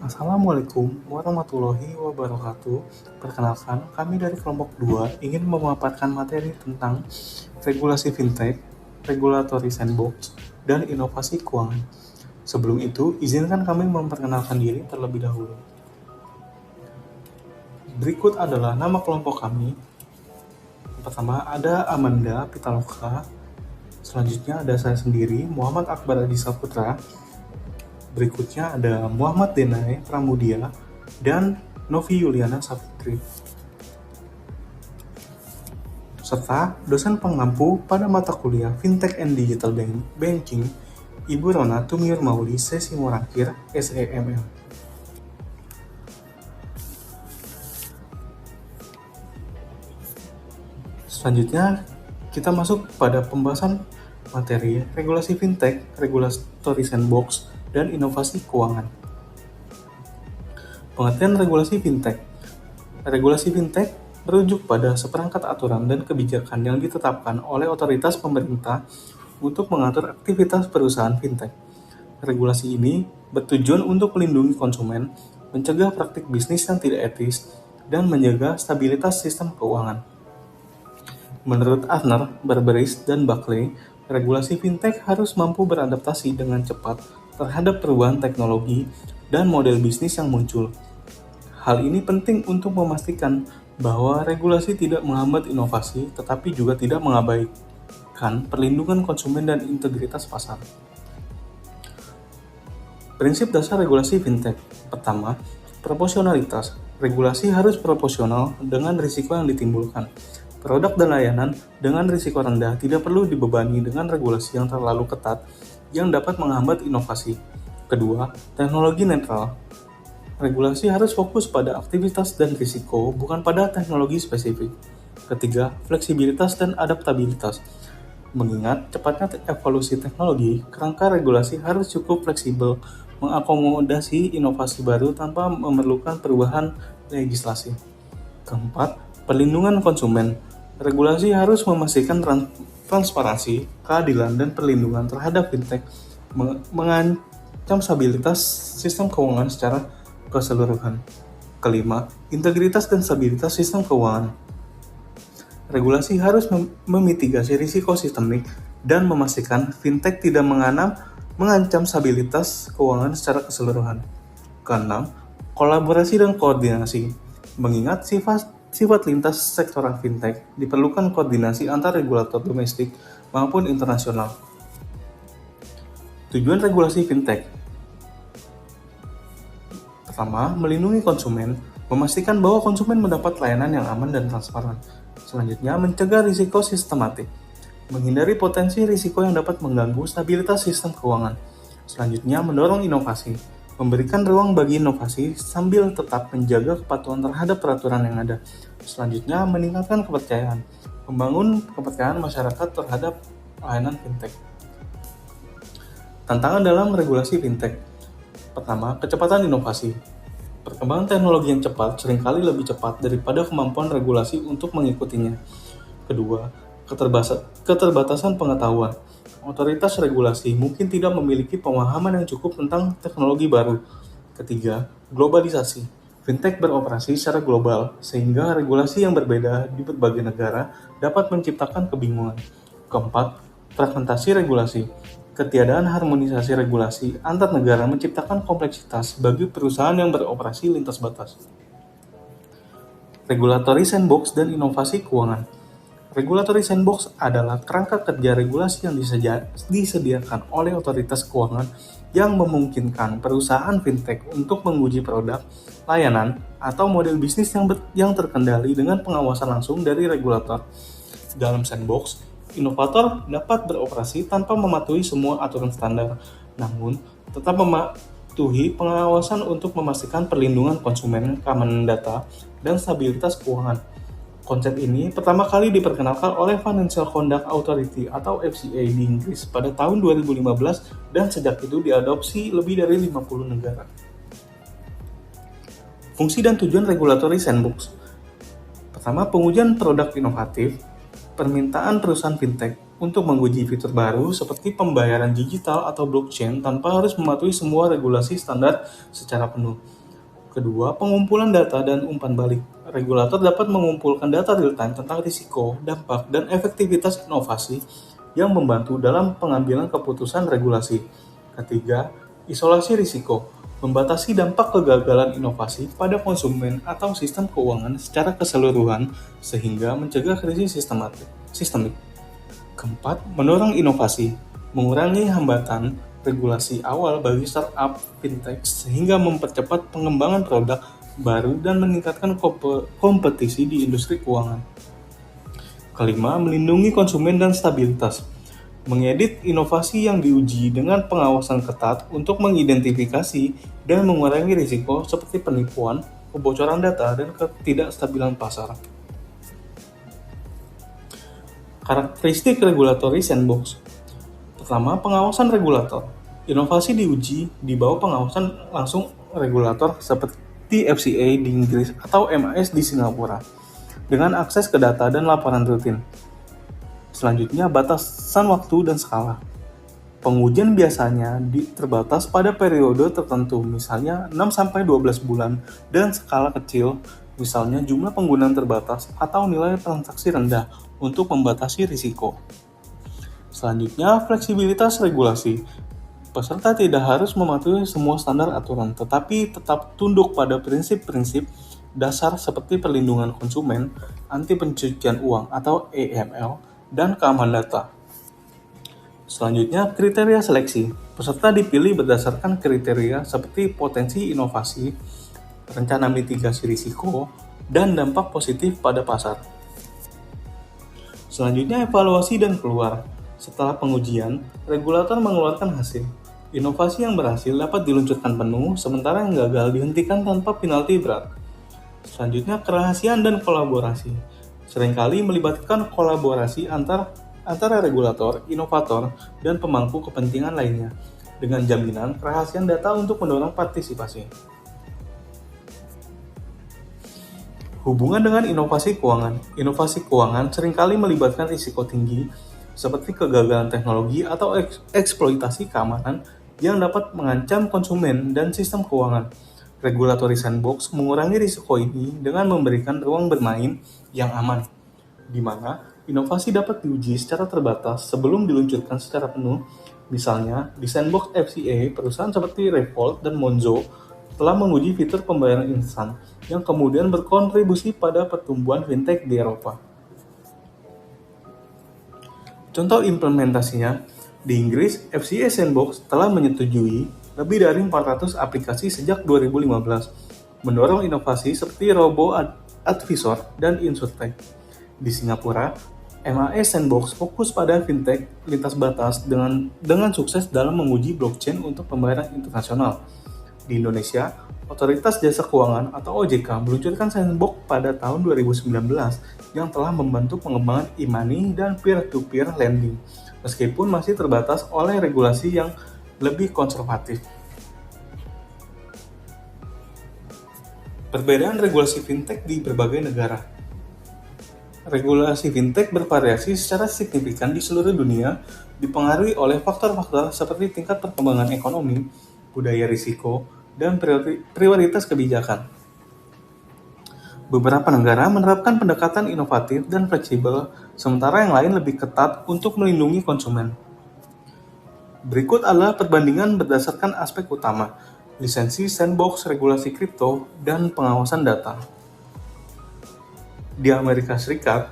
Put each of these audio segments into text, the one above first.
Assalamualaikum warahmatullahi wabarakatuh. Perkenalkan, kami dari kelompok 2 ingin memaparkan materi tentang regulasi fintech, regulatory sandbox, dan inovasi keuangan. Sebelum itu, izinkan kami memperkenalkan diri terlebih dahulu. Berikut adalah nama kelompok kami. Pertama, ada Amanda Pitaloka. Selanjutnya ada saya sendiri, Muhammad Akbar Adi Saputra. Berikutnya ada Muhammad Denai Pramudia dan Novi Yuliana Safitri, serta dosen pengampu pada mata kuliah Fintech and Digital Banking, Ibu Rona Tumiur Mauli Sesi Morakhir, SEMM. Selanjutnya, kita masuk pada pembahasan materi regulasi fintech, regulatory sandbox, dan inovasi keuangan. Pengertian regulasi fintech. Regulasi fintech merujuk pada seperangkat aturan dan kebijakan yang ditetapkan oleh otoritas pemerintah untuk mengatur aktivitas perusahaan fintech. Regulasi ini bertujuan untuk melindungi konsumen, mencegah praktik bisnis yang tidak etis, dan menjaga stabilitas sistem keuangan. Menurut Arner, Barbaris, dan Buckley, regulasi fintech harus mampu beradaptasi dengan cepat terhadap perubahan teknologi dan model bisnis yang muncul. Hal ini penting untuk memastikan bahwa regulasi tidak menghambat inovasi, tetapi juga tidak mengabaikan perlindungan konsumen dan integritas pasar. Prinsip dasar regulasi fintech. Pertama, proporsionalitas. Regulasi harus proporsional dengan risiko yang ditimbulkan. Produk dan layanan dengan risiko rendah tidak perlu dibebani dengan regulasi yang terlalu ketat yang dapat menghambat inovasi. Kedua, teknologi netral. Regulasi harus fokus pada aktivitas dan risiko, bukan pada teknologi spesifik. Ketiga, fleksibilitas dan adaptabilitas. Mengingat cepatnya evolusi teknologi, kerangka regulasi harus cukup fleksibel, mengakomodasi inovasi baru tanpa memerlukan perubahan legislasi. Keempat, perlindungan konsumen. Regulasi harus memastikan transparansi, keadilan, dan perlindungan terhadap fintech, mengancam stabilitas sistem keuangan secara keseluruhan. Kelima, integritas dan stabilitas sistem keuangan. Regulasi harus memitigasi risiko sistemik dan memastikan fintech tidak mengancam stabilitas keuangan secara keseluruhan. Keenam, kolaborasi dan koordinasi. Mengingat sifat lintas sektoral fintech, diperlukan koordinasi antar regulator domestik maupun internasional. Tujuan regulasi fintech. Pertama, melindungi konsumen, memastikan bahwa konsumen mendapat layanan yang aman dan transparan. Selanjutnya, mencegah risiko sistematik, menghindari potensi risiko yang dapat mengganggu stabilitas sistem keuangan. Selanjutnya, mendorong inovasi, memberikan ruang bagi inovasi sambil tetap menjaga kepatuhan terhadap peraturan yang ada. Selanjutnya, meningkatkan kepercayaan, membangun kepercayaan masyarakat terhadap layanan fintech. Tantangan dalam regulasi fintech. Pertama, kecepatan inovasi. Perkembangan teknologi yang cepat seringkali lebih cepat daripada kemampuan regulasi untuk mengikutinya. Kedua, keterbatasan pengetahuan. Otoritas regulasi mungkin tidak memiliki pemahaman yang cukup tentang teknologi baru. Ketiga, globalisasi. Fintech beroperasi secara global, sehingga regulasi yang berbeda di berbagai negara dapat menciptakan kebingungan. Keempat, fragmentasi regulasi. Ketiadaan harmonisasi regulasi antar negara menciptakan kompleksitas bagi perusahaan yang beroperasi lintas batas. Regulatory sandbox dan inovasi keuangan. Regulatory sandbox adalah kerangka kerja regulasi yang disediakan oleh otoritas keuangan yang memungkinkan perusahaan fintech untuk menguji produk, layanan, atau model bisnis yang terkendali dengan pengawasan langsung dari regulator. Dalam sandbox, inovator dapat beroperasi tanpa mematuhi semua aturan standar, namun tetap mematuhi pengawasan untuk memastikan perlindungan konsumen, keamanan data, dan stabilitas keuangan. Konsep ini pertama kali diperkenalkan oleh Financial Conduct Authority atau FCA di Inggris pada tahun 2015 dan sejak itu diadopsi lebih dari 50 negara. Fungsi dan tujuan regulatory sandbox. Pertama, pengujian produk inovatif, permintaan perusahaan fintech. untuk menguji fitur baru seperti pembayaran digital atau blockchain tanpa harus mematuhi semua regulasi standar secara penuh. Kedua, pengumpulan data dan umpan balik. Regulator dapat mengumpulkan data real-time tentang risiko, dampak, dan efektivitas inovasi yang membantu dalam pengambilan keputusan regulasi. Ketiga, isolasi risiko. Membatasi dampak kegagalan inovasi pada konsumen atau sistem keuangan secara keseluruhan sehingga mencegah krisis sistemik. Keempat, mendorong inovasi. Mengurangi hambatan regulasi awal bagi startup fintech sehingga mempercepat pengembangan produk baru dan meningkatkan kompetisi di industri keuangan. Kelima, melindungi konsumen dan stabilitas. Mengedit inovasi yang diuji dengan pengawasan ketat untuk mengidentifikasi dan mengurangi risiko seperti penipuan, kebocoran data, dan ketidakstabilan pasar. Karakteristik regulatory sandbox. Pertama, pengawasan regulator. Inovasi diuji di bawah pengawasan langsung regulator seperti FCA di Inggris atau MAS di Singapura, dengan akses ke data dan laporan rutin. Selanjutnya, batasan waktu dan skala. Pengujian biasanya terbatas pada periode tertentu, misalnya 6-12 bulan, dan skala kecil, misalnya jumlah penggunaan terbatas atau nilai transaksi rendah untuk membatasi risiko. Selanjutnya, fleksibilitas regulasi. Peserta tidak harus mematuhi semua standar aturan, tetapi tetap tunduk pada prinsip-prinsip dasar seperti perlindungan konsumen, anti pencucian uang atau AML, dan keamanan data. Selanjutnya, kriteria seleksi. Peserta dipilih berdasarkan kriteria seperti potensi inovasi, rencana mitigasi risiko, dan dampak positif pada pasar. Selanjutnya, evaluasi dan keluar. Setelah pengujian, regulator mengeluarkan hasil. Inovasi yang berhasil dapat diluncurkan penuh, sementara yang gagal dihentikan tanpa penalti berat. Selanjutnya, kerahasiaan dan kolaborasi. Seringkali melibatkan kolaborasi antara regulator, inovator, dan pemangku kepentingan lainnya, dengan jaminan kerahasiaan data untuk mendorong partisipasi. Hubungan dengan inovasi keuangan. Inovasi keuangan seringkali melibatkan risiko tinggi, seperti kegagalan teknologi atau eksploitasi keamanan yang dapat mengancam konsumen dan sistem keuangan. Regulatory sandbox mengurangi risiko ini dengan memberikan ruang bermain yang aman, di mana inovasi dapat diuji secara terbatas sebelum diluncurkan secara penuh. Misalnya, di sandbox FCA, perusahaan seperti Revolt dan Monzo telah menguji fitur pembayaran instan yang kemudian berkontribusi pada pertumbuhan fintech di Eropa. Contoh implementasinya, di Inggris, FCA Sandbox telah menyetujui lebih dari 400 aplikasi sejak 2015, mendorong inovasi seperti robo-advisor dan insurtech. Di Singapura, MAS Sandbox fokus pada fintech lintas batas dengan sukses dalam menguji blockchain untuk pembayaran internasional. Di Indonesia, Otoritas Jasa Keuangan atau OJK meluncurkan Sandbox pada tahun 2019 yang telah membantu pengembangan e-money dan peer-to-peer lending, meskipun masih terbatas oleh regulasi yang lebih konservatif. Perbedaan regulasi fintech di berbagai negara. Regulasi fintech bervariasi secara signifikan di seluruh dunia, dipengaruhi oleh faktor-faktor seperti tingkat perkembangan ekonomi, budaya risiko, dan prioritas kebijakan. Beberapa negara menerapkan pendekatan inovatif dan fleksibel, sementara yang lain lebih ketat untuk melindungi konsumen. Berikut adalah perbandingan berdasarkan aspek utama, lisensi sandbox, regulasi kripto, dan pengawasan data. Di Amerika Serikat,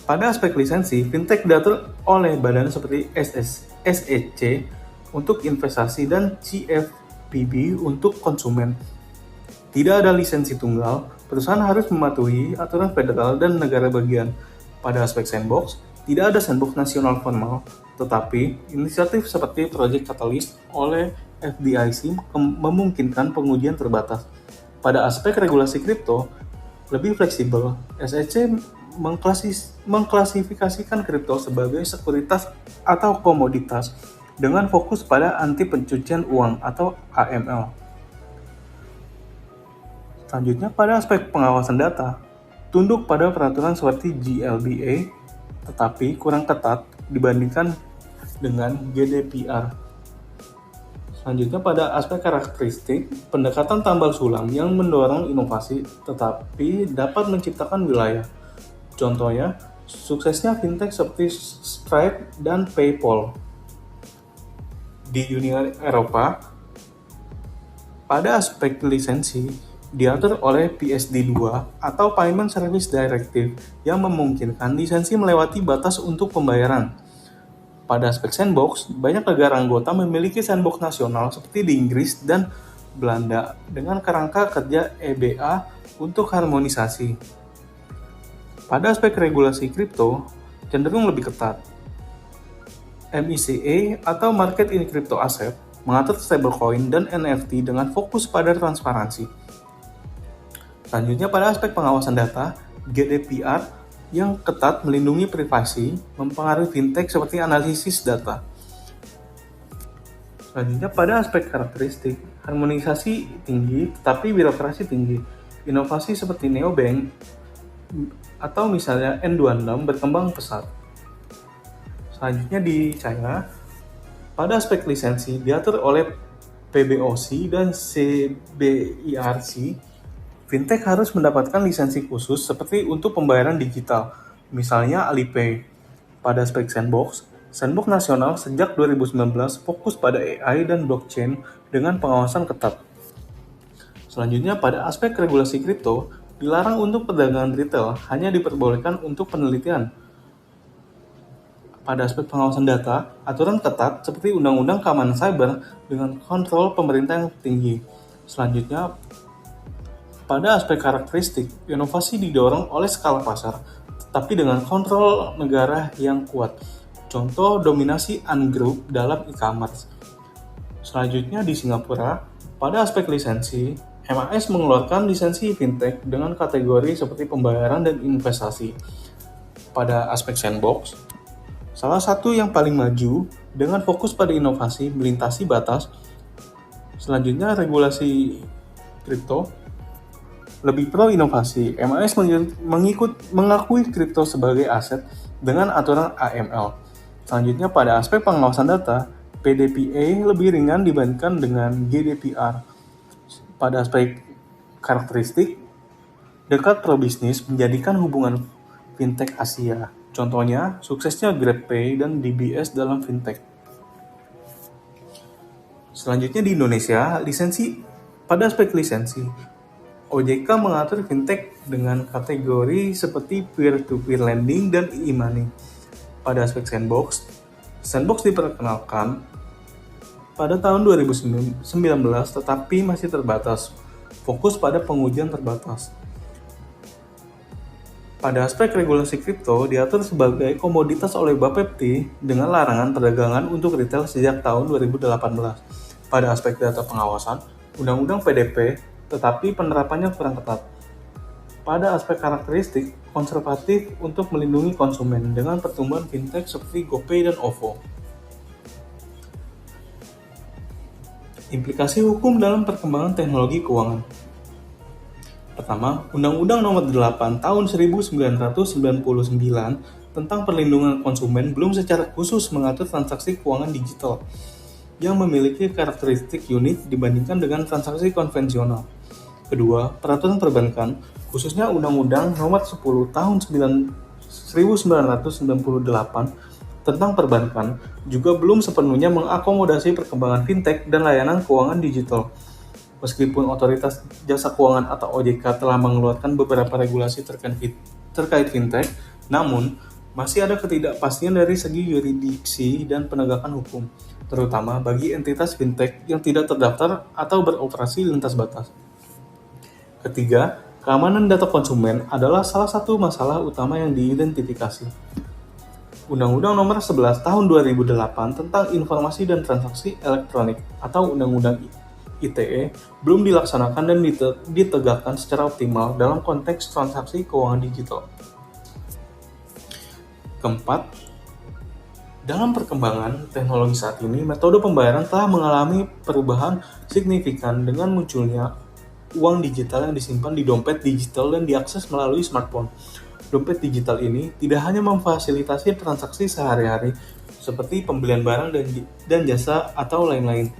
pada aspek lisensi, fintech diatur oleh badan seperti SEC untuk investasi dan CFPB untuk konsumen. Tidak ada lisensi tunggal, perusahaan harus mematuhi aturan federal dan negara bagian. Pada aspek sandbox, tidak ada sandbox nasional formal, tetapi inisiatif seperti Project Catalyst oleh FDIC memungkinkan pengujian terbatas. Pada aspek regulasi kripto, lebih fleksibel, SEC mengklasifikasikan kripto sebagai sekuritas atau komoditas dengan fokus pada anti pencucian uang atau AML. Selanjutnya, pada aspek pengawasan data, tunduk pada peraturan seperti GLBA, tetapi kurang ketat dibandingkan dengan GDPR. Selanjutnya pada aspek karakteristik, pendekatan tambal sulam yang mendorong inovasi tetapi dapat menciptakan wilayah. Contohnya, suksesnya fintech seperti Stripe dan PayPal. Di Uni Eropa, pada aspek lisensi, diatur oleh PSD2 atau Payment Service Directive yang memungkinkan lisensi melewati batas untuk pembayaran. Pada aspek sandbox, banyak negara anggota memiliki sandbox nasional seperti di Inggris dan Belanda dengan kerangka kerja EBA untuk harmonisasi. Pada aspek regulasi kripto, cenderung lebih ketat. MiCA atau Market in Crypto Asset mengatur stablecoin dan NFT dengan fokus pada transparansi. Selanjutnya pada aspek pengawasan data, GDPR yang ketat melindungi privasi, mempengaruhi fintech seperti analisis data. Selanjutnya pada aspek karakteristik, harmonisasi tinggi tetapi birokrasi tinggi. Inovasi seperti neobank atau misalnya N26 berkembang pesat. Selanjutnya di China, pada aspek lisensi diatur oleh PBOC dan CBIRC. Fintech harus mendapatkan lisensi khusus seperti untuk pembayaran digital, misalnya Alipay. Pada aspek sandbox nasional sejak 2019 fokus pada AI dan blockchain dengan pengawasan ketat. Selanjutnya pada aspek regulasi kripto, dilarang untuk perdagangan retail, hanya diperbolehkan untuk penelitian. Pada aspek pengawasan data, aturan ketat seperti Undang-Undang Keamanan Cyber dengan kontrol pemerintah yang tinggi. Selanjutnya, pada aspek karakteristik, inovasi didorong oleh skala pasar, tetapi dengan kontrol negara yang kuat. Contoh dominasi Ungroup dalam e-commerce. Selanjutnya di Singapura, pada aspek lisensi, MAS mengeluarkan lisensi fintech dengan kategori seperti pembayaran dan investasi. Pada aspek sandbox, salah satu yang paling maju dengan fokus pada inovasi melintasi batas. Selanjutnya regulasi kripto lebih pro inovasi. MAS mengakui kripto sebagai aset dengan aturan AML. Selanjutnya pada aspek pengawasan data, PDPA lebih ringan dibandingkan dengan GDPR. Pada aspek karakteristik, dekat pro bisnis menjadikan hubungan fintech Asia. Contohnya, suksesnya GrabPay dan DBS dalam fintech. Selanjutnya di Indonesia, pada aspek lisensi, OJK mengatur fintech dengan kategori seperti peer-to-peer lending dan e-money. Pada aspek sandbox diperkenalkan pada tahun 2019 tetapi masih terbatas, fokus pada pengujian terbatas. Pada aspek regulasi kripto diatur sebagai komoditas oleh Bapepti dengan larangan perdagangan untuk retail sejak tahun 2018. Pada aspek data pengawasan, Undang-Undang PDP, tetapi penerapannya kurang ketat. Pada aspek karakteristik, konservatif untuk melindungi konsumen dengan pertumbuhan fintech seperti GoPay dan OVO. Implikasi hukum dalam perkembangan teknologi keuangan. Pertama, Undang-Undang Nomor 8 Tahun 1999 tentang perlindungan konsumen belum secara khusus mengatur transaksi keuangan digital yang memiliki karakteristik unik dibandingkan dengan transaksi konvensional. Kedua, peraturan perbankan, khususnya Undang-Undang Nomor 10 Tahun 1998 tentang perbankan, juga belum sepenuhnya mengakomodasi perkembangan fintech dan layanan keuangan digital. Meskipun Otoritas Jasa Keuangan atau OJK telah mengeluarkan beberapa regulasi terkait fintech, namun masih ada ketidakpastian dari segi yurisdiksi dan penegakan hukum, terutama bagi entitas fintech yang tidak terdaftar atau beroperasi lintas batas. Ketiga, keamanan data konsumen adalah salah satu masalah utama yang diidentifikasi. Undang-Undang Nomor 11 Tahun 2008 tentang Informasi dan Transaksi Elektronik atau Undang-Undang ITE belum dilaksanakan dan ditegakkan secara optimal dalam konteks transaksi keuangan digital. Keempat, dalam perkembangan teknologi saat ini, metode pembayaran telah mengalami perubahan signifikan dengan munculnya uang digital yang disimpan di dompet digital dan diakses melalui smartphone. Dompet digital ini tidak hanya memfasilitasi transaksi sehari-hari seperti pembelian barang dan jasa atau lain-lain.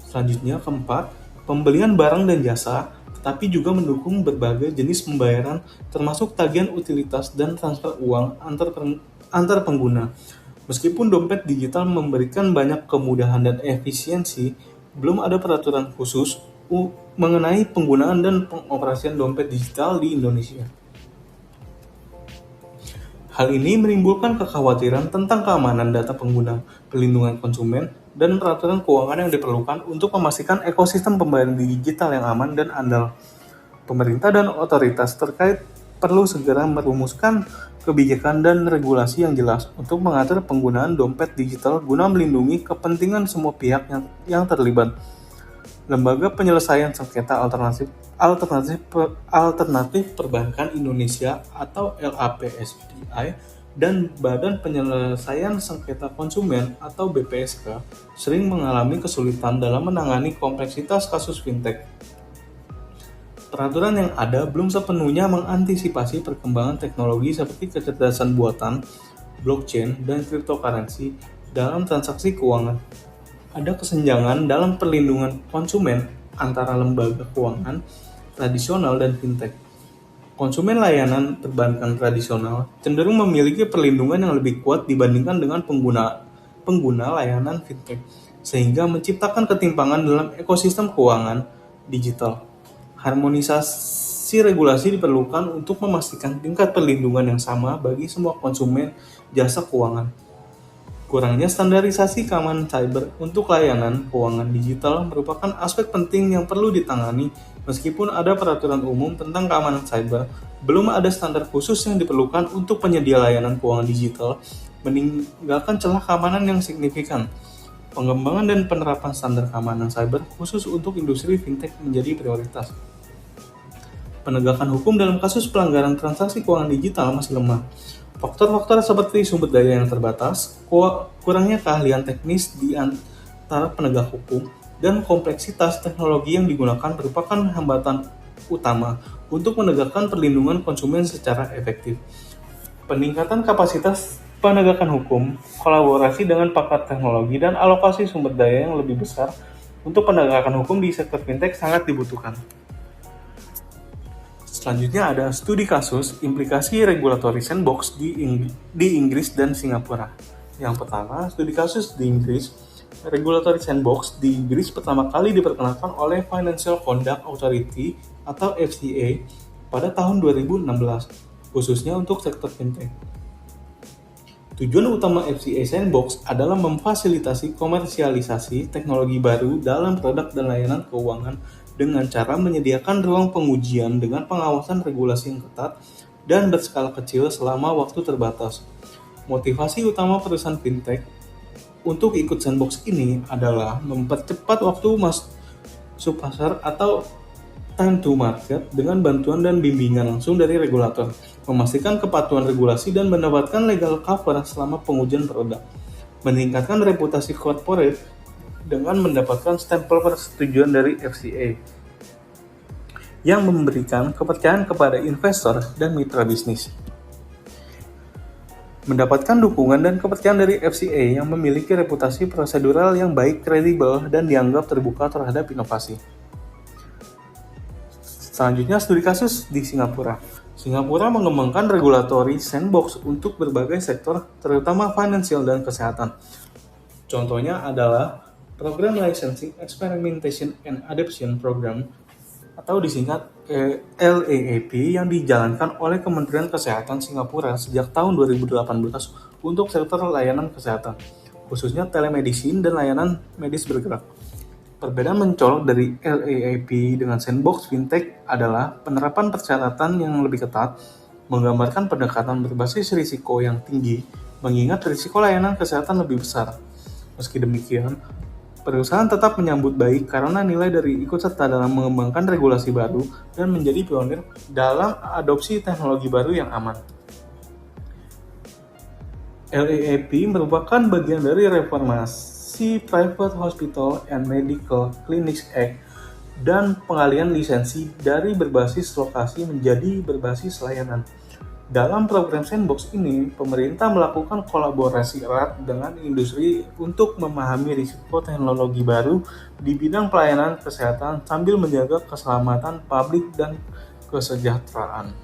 Selanjutnya, keempat, pembelian barang dan jasa, tetapi juga mendukung berbagai jenis pembayaran termasuk tagihan utilitas dan transfer uang antar pengguna. Meskipun dompet digital memberikan banyak kemudahan dan efisiensi, belum ada peraturan khusus mengenai penggunaan dan pengoperasian dompet digital di Indonesia. Hal ini menimbulkan kekhawatiran tentang keamanan data pengguna, perlindungan konsumen, dan peraturan keuangan yang diperlukan untuk memastikan ekosistem pembayaran digital yang aman dan andal. Pemerintah dan otoritas terkait perlu segera merumuskan kebijakan dan regulasi yang jelas untuk mengatur penggunaan dompet digital guna melindungi kepentingan semua pihak yang terlibat. Lembaga Penyelesaian Sengketa Alternatif Perbankan Indonesia atau LAPSDI dan Badan Penyelesaian Sengketa Konsumen atau BPSK sering mengalami kesulitan dalam menangani kompleksitas kasus fintech. Peraturan yang ada belum sepenuhnya mengantisipasi perkembangan teknologi seperti kecerdasan buatan, blockchain, dan cryptocurrency dalam transaksi keuangan. Ada kesenjangan dalam perlindungan konsumen antara lembaga keuangan tradisional dan fintech. Konsumen layanan perbankan tradisional cenderung memiliki perlindungan yang lebih kuat dibandingkan dengan pengguna layanan fintech, sehingga menciptakan ketimpangan dalam ekosistem keuangan digital. Harmonisasi regulasi diperlukan untuk memastikan tingkat perlindungan yang sama bagi semua konsumen jasa keuangan. Kurangnya standarisasi keamanan cyber untuk layanan keuangan digital merupakan aspek penting yang perlu ditangani. Meskipun ada peraturan umum tentang keamanan cyber, belum ada standar khusus yang diperlukan untuk penyedia layanan keuangan digital, meninggalkan celah keamanan yang signifikan. Pengembangan dan penerapan standar keamanan cyber khusus untuk industri fintech menjadi prioritas. Penegakan hukum dalam kasus pelanggaran transaksi keuangan digital masih lemah. Faktor-faktor seperti sumber daya yang terbatas, kurangnya keahlian teknis di antara penegak hukum, dan kompleksitas teknologi yang digunakan merupakan hambatan utama untuk menegakkan perlindungan konsumen secara efektif. Peningkatan kapasitas penegakan hukum, kolaborasi dengan pakar teknologi, dan alokasi sumber daya yang lebih besar untuk penegakan hukum di sektor fintech sangat dibutuhkan. Selanjutnya ada studi kasus implikasi regulatory sandbox di Inggris dan Singapura. Yang pertama, studi kasus di Inggris. Regulatory sandbox di Inggris pertama kali diperkenalkan oleh Financial Conduct Authority atau FCA pada tahun 2016, khususnya untuk sektor fintech. Tujuan utama FCA Sandbox adalah memfasilitasi komersialisasi teknologi baru dalam produk dan layanan keuangan dengan cara menyediakan ruang pengujian dengan pengawasan regulasi yang ketat dan berskala kecil selama waktu terbatas. Motivasi utama perusahaan fintech untuk ikut sandbox ini adalah mempercepat waktu masuk pasar atau time to market dengan bantuan dan bimbingan langsung dari regulator, memastikan kepatuhan regulasi dan mendapatkan legal cover selama pengujian produk, meningkatkan reputasi corporate dengan mendapatkan stempel persetujuan dari FCA yang memberikan kepercayaan kepada investor dan mitra bisnis. Mendapatkan dukungan dan kepercayaan dari FCA yang memiliki reputasi prosedural yang baik, kredibel, dan dianggap terbuka terhadap inovasi. Selanjutnya, studi kasus di Singapura. Singapura mengembangkan regulatory sandbox untuk berbagai sektor, terutama finansial dan kesehatan. Contohnya adalah Program Licensing Experimentation and Adoption Program atau disingkat LAAP yang dijalankan oleh Kementerian Kesehatan Singapura sejak tahun 2018 untuk sektor layanan kesehatan, khususnya telemedicine dan layanan medis bergerak. Perbedaan mencolok dari LAAP dengan sandbox fintech adalah penerapan persyaratan yang lebih ketat, menggambarkan pendekatan berbasis risiko yang tinggi, mengingat risiko layanan kesehatan lebih besar. Meski demikian, perusahaan tetap menyambut baik karena nilai dari ikut serta dalam mengembangkan regulasi baru dan menjadi pionir dalam adopsi teknologi baru yang aman. LAAP merupakan bagian dari reformasi Private Hospital and Medical Clinics Act dan pengalihan lisensi dari berbasis lokasi menjadi berbasis layanan. Dalam program Sandbox ini, pemerintah melakukan kolaborasi erat dengan industri untuk memahami risiko teknologi baru di bidang pelayanan kesehatan sambil menjaga keselamatan publik dan kesejahteraan.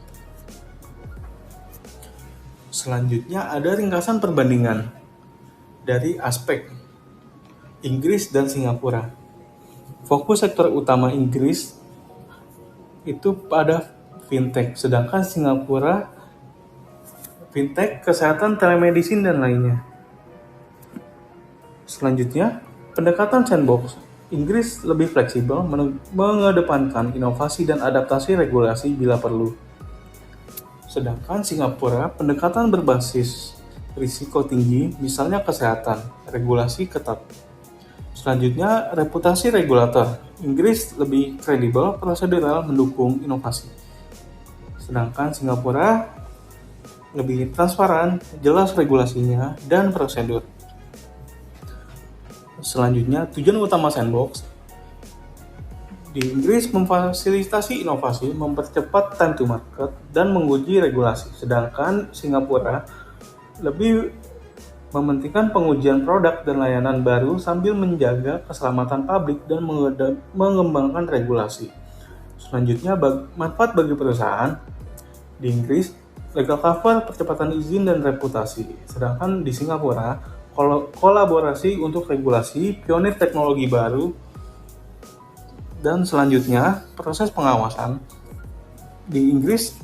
Selanjutnya ada ringkasan perbandingan dari aspek Inggris dan Singapura. Fokus sektor utama Inggris itu pada fintech, sedangkan Singapura fintech, kesehatan, telemedicine, dan lainnya. Selanjutnya, pendekatan sandbox. Inggris lebih fleksibel, mengedepankan inovasi dan adaptasi regulasi bila perlu. Sedangkan Singapura, pendekatan berbasis risiko tinggi, misalnya kesehatan, regulasi ketat. Selanjutnya, reputasi regulator. Inggris lebih kredibel, prosedural, mendukung inovasi. Sedangkan Singapura lebih transparan, jelas regulasinya, dan prosedur. Selanjutnya, tujuan utama Sandbox. Di Inggris memfasilitasi inovasi, mempercepat time to market, dan menguji regulasi. Sedangkan Singapura lebih mementingkan pengujian produk dan layanan baru sambil menjaga keselamatan publik dan mengembangkan regulasi. Selanjutnya, manfaat bagi perusahaan. Di Inggris, legal cover, percepatan izin, dan reputasi. Sedangkan di Singapura, kolaborasi untuk regulasi, pionir teknologi baru, dan selanjutnya proses pengawasan. Di Inggris,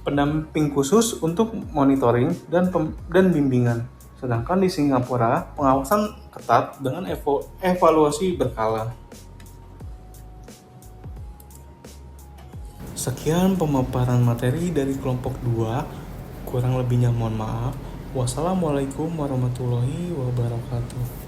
pendamping khusus untuk monitoring dan bimbingan. Sedangkan di Singapura, pengawasan ketat dengan evaluasi berkala. Sekian pemaparan materi dari kelompok 2, kurang lebihnya mohon maaf. Wassalamualaikum warahmatullahi wabarakatuh.